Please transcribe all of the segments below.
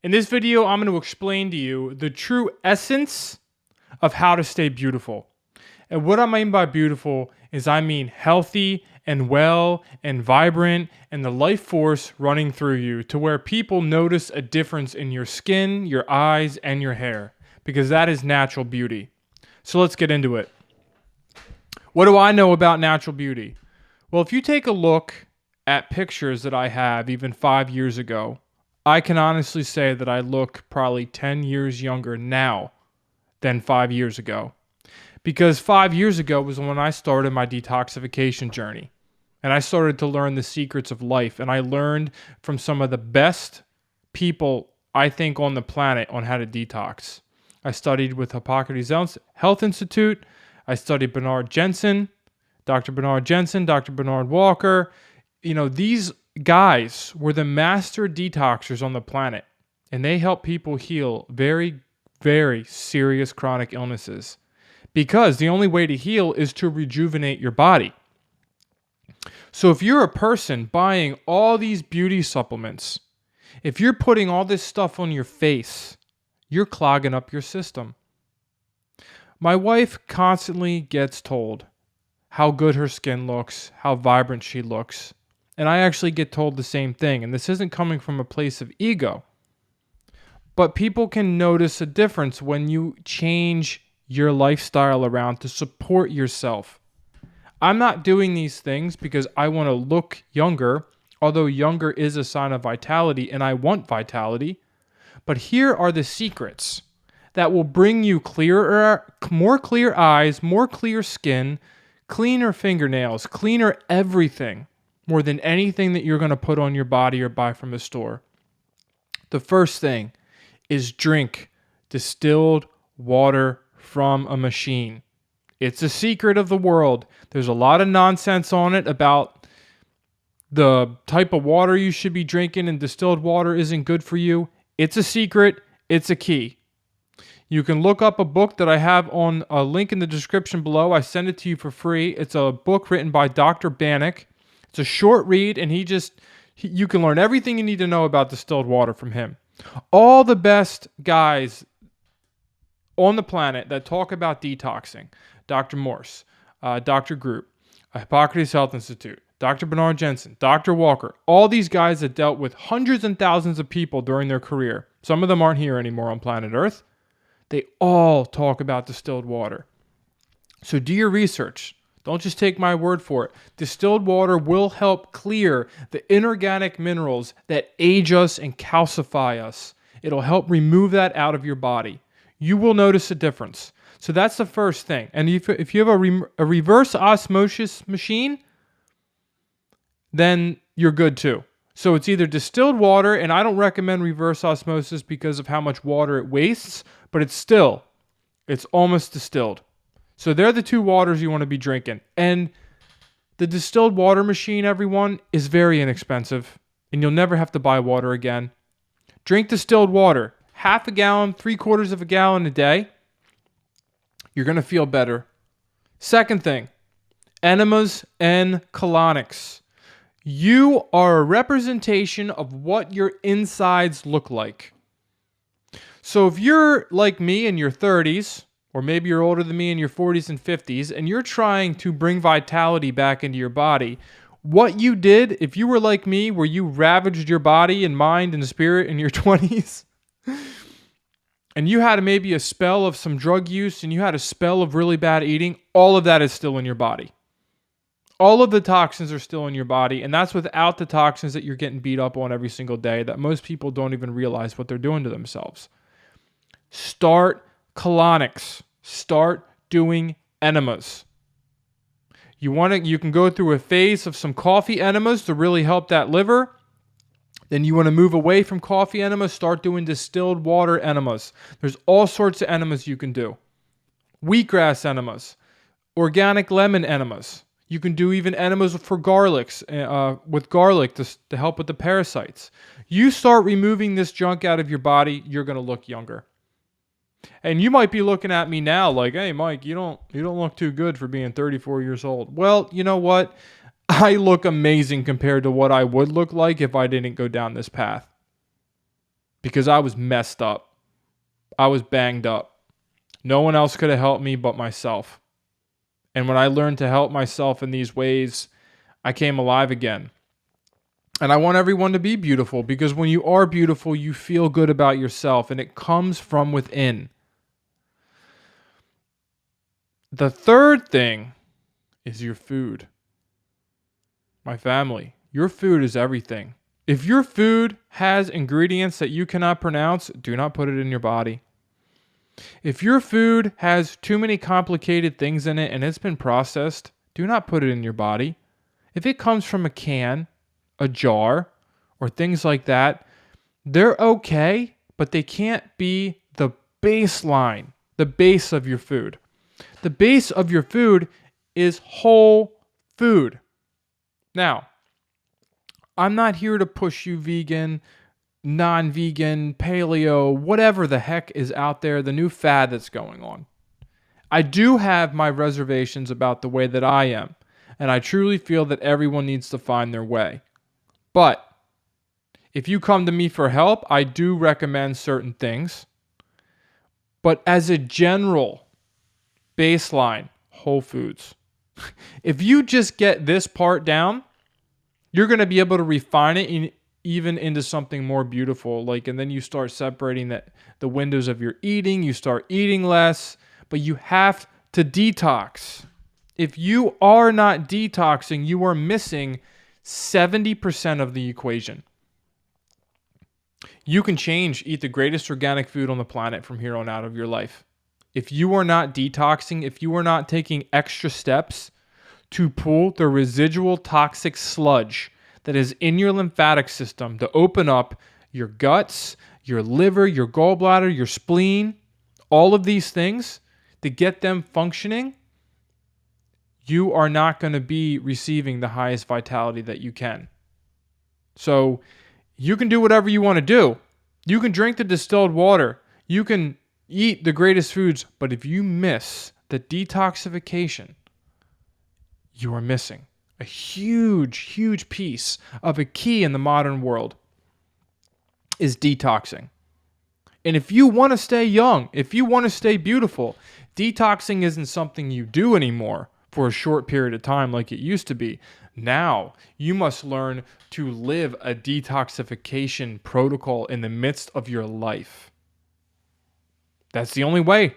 In this video, I'm going to explain to you the true essence of how to stay beautiful. And what I mean by beautiful is I mean healthy and well and vibrant and the life force running through you to where people notice a difference in your skin, your eyes, and your hair, because that is natural beauty. So let's get into it. What do I know about natural beauty? Well, if you take a look at pictures that I have even 5 years ago, I can honestly say that I look probably 10 years younger now than 5 years ago. Because 5 years ago was when I started my detoxification journey. And I started to learn the secrets of life. And I learned from some of the best people, I think, on the planet on how to detox. I studied with Hippocrates Health Institute. I studied Bernard Jensen, Dr. Bernard Walker. These guys were the master detoxers on the planet. And they help people heal very, very serious chronic illnesses. Because the only way to heal is to rejuvenate your body. So if you're a person buying all these beauty supplements, if you're putting all this stuff on your face, you're clogging up your system. My wife constantly gets told how good her skin looks, how vibrant she looks. And I actually get told the same thing. And this isn't coming from a place of ego. But people can notice a difference when you change your lifestyle around to support yourself. I'm not doing these things because I want to look younger, although younger is a sign of vitality, and I want vitality. But here are the secrets that will bring you more clear eyes, more clear skin, cleaner fingernails, cleaner everything, more than anything that you're going to put on your body or buy from a store. The first thing is drink distilled water from a machine. It's a secret of the world. There's a lot of nonsense on it about the type of water you should be drinking, and distilled water isn't good for you. It's a secret. It's a key. You can look up a book that I have on a link in the description below. I send it to you for free. It's a book written by Dr. Bannock. It's a short read, and you can learn everything you need to know about distilled water from him. All the best guys on the planet that talk about detoxing, Dr. Morse, Dr. Group, Hippocrates Health Institute, Dr. Bernard Jensen, Dr. Walker, all these guys that dealt with hundreds and thousands of people during their career. Some of them aren't here anymore on planet Earth. They all talk about distilled water. So do your research. Don't just take my word for it. Distilled water will help clear the inorganic minerals that age us and calcify us. It'll help remove that out of your body. You will notice a difference. So that's the first thing. And if you have a reverse osmosis machine, then you're good too. So it's either distilled water, and I don't recommend reverse osmosis because of how much water it wastes, but it's almost distilled. So they're the two waters you want to be drinking. And the distilled water machine, everyone, is very inexpensive, and you'll never have to buy water again. Drink distilled water. Half a gallon, 3/4 of a gallon a day. You're going to feel better. Second thing, Enemas and Colonics. You are a representation of what your insides look like. So if you're like me in your 30s, or maybe you're older than me in your 40s and 50s, and you're trying to bring vitality back into your body, what you did, if you were like me, where you ravaged your body and mind and spirit in your 20s, and you had maybe a spell of some drug use, and you had a spell of really bad eating, all of that is still in your body. All of the toxins are still in your body, and that's without the toxins that you're getting beat up on every single day that most people don't even realize what they're doing to themselves. Start colonics. Start doing enemas. You can go through a phase of some coffee enemas to really help that liver. Then you want to move away from coffee enemas, start doing distilled water enemas. There's all sorts of enemas you can do. Wheatgrass enemas, organic lemon enemas. You can do even enemas for garlics, with garlic to help with the parasites. You start removing this junk out of your body, you're going to look younger. And you might be looking at me now like, hey, Mike, you don't look too good for being 34 years old. Well, you know what? I look amazing compared to what I would look like if I didn't go down this path. because I was messed up. I was banged up. No one else could have helped me but myself. And when I learned to help myself in these ways, I came alive again. And I want everyone to be beautiful, because when you are beautiful, you feel good about yourself, and it comes from within. The third thing is your food. My family, your food is everything. If your food has ingredients that you cannot pronounce, do not put it in your body. If your food has too many complicated things in it and it's been processed, do not put it in your body. If it comes from a can, a jar, or things like that, they're okay, but they can't be the baseline, the base of your food. The base of your food is whole food. Now, I'm not here to push you vegan, non-vegan, paleo, whatever the heck is out there, the new fad that's going on. I do have my reservations about the way that I am, and I truly feel that everyone needs to find their way. But if you come to me for help, I do recommend certain things. But as a general baseline, whole foods. If you just get this part down, you're going to be able to refine it even into something more beautiful. And then you start separating the windows of your eating. You start eating less, but you have to detox. If you are not detoxing, you are missing 70% of the equation. You can eat the greatest organic food on the planet from here on out of your life. If you are not detoxing, if you are not taking extra steps to pull the residual toxic sludge that is in your lymphatic system to open up your guts, your liver, your gallbladder, your spleen, all of these things, to get them functioning, you are not going to be receiving the highest vitality that you can. So you can do whatever you want to do. You can drink the distilled water. You can eat the greatest foods. But if you miss the detoxification, you are missing a huge, huge piece of a key in the modern world is detoxing. And if you want to stay young, if you want to stay beautiful, detoxing isn't something you do anymore for a short period of time like it used to be. Now, you must learn to live a detoxification protocol in the midst of your life. That's the only way.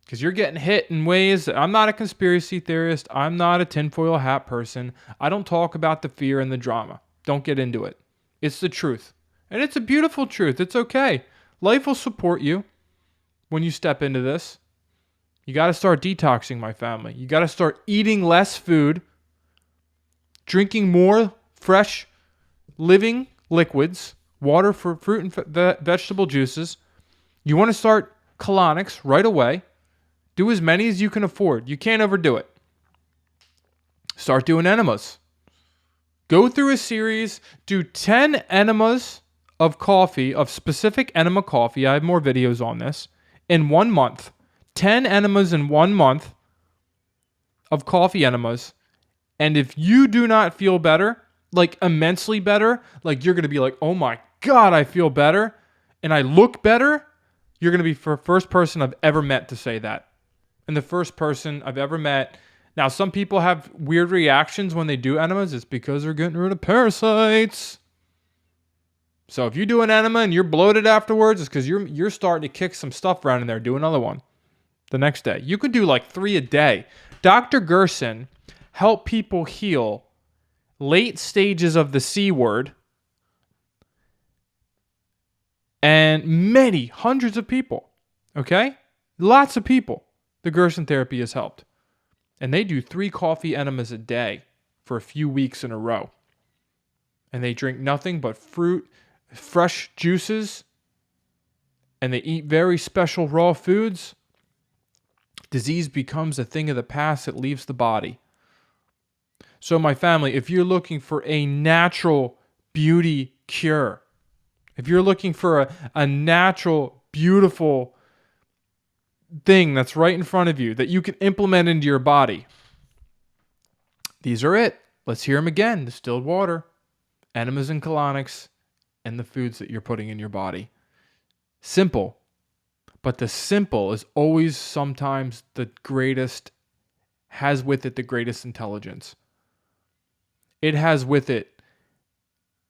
Because you're getting hit in ways that I'm not a conspiracy theorist. I'm not a tinfoil hat person. I don't talk about the fear and the drama. Don't get into it. It's the truth. And it's a beautiful truth. It's okay. Life will support you when you step into this. You got to start detoxing, my family. You got to start eating less food, drinking more fresh, living liquids, water for fruit and vegetable juices. You want to start colonics right away. Do as many as you can afford. You can't overdo it. Start doing enemas. Go through a series. Do 10 enemas of coffee, of specific enema coffee. I have more videos on this. In 1 month. 10 enemas in 1 month of coffee enemas. And if you do not feel better, like immensely better, like you're going to be like, oh my God, I feel better. And I look better. You're going to be the first person I've ever met to say that. And the first person I've ever met. Now, some people have weird reactions when they do enemas. It's because they're getting rid of parasites. So if you do an enema and you're bloated afterwards, it's because you're starting to kick some stuff around in there. Do another one the next day. You could do like 3 a day. Dr. Gerson helped people heal late stages of the C word. And many, hundreds of people. Okay? Lots of people. The Gerson therapy has helped. And they do 3 coffee enemas a day for a few weeks in a row. And they drink nothing but fruit, fresh juices, and they eat very special raw foods. Disease becomes a thing of the past. It leaves the body. So my family, if you're looking for a natural beauty cure, if you're looking for a natural, beautiful thing that's right in front of you that you can implement into your body, these are it. Let's hear them again. Distilled water, enemas and colonics, and the foods that you're putting in your body. Simple. But the simple is always sometimes the greatest, has with it the greatest intelligence. It has with it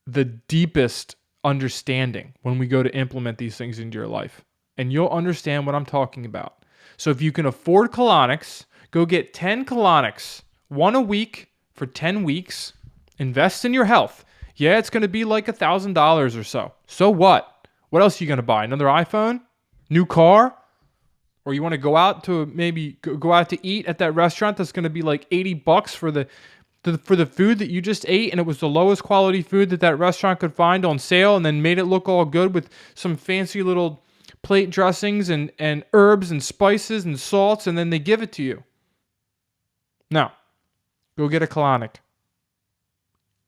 the deepest understanding when we go to implement these things into your life. And you'll understand what I'm talking about. So if you can afford colonics, go get 10 colonics, one a week for 10 weeks. Invest in your health. Yeah, it's going to be like $1,000 or so. So what? What else are you going to buy? Another iPhone? New car? Or you want to go out to maybe go out to eat at that restaurant that's going to be like $80 for the food that you just ate, and it was the lowest quality food that restaurant could find on sale, and then made it look all good with some fancy little plate dressings and herbs and spices and salts, and then they give it to you. No. Go get a colonic.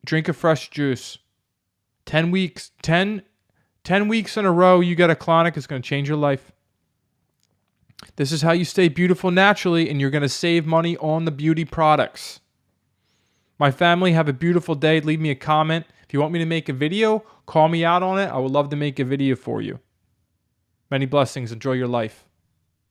Drink a fresh juice. 10 weeks in a row, you get a colonic. It's going to change your life. This is how you stay beautiful naturally, and you're going to save money on the beauty products. My family, have a beautiful day. Leave me a comment. If you want me to make a video, call me out on it. I would love to make a video for you. Many blessings. Enjoy your life.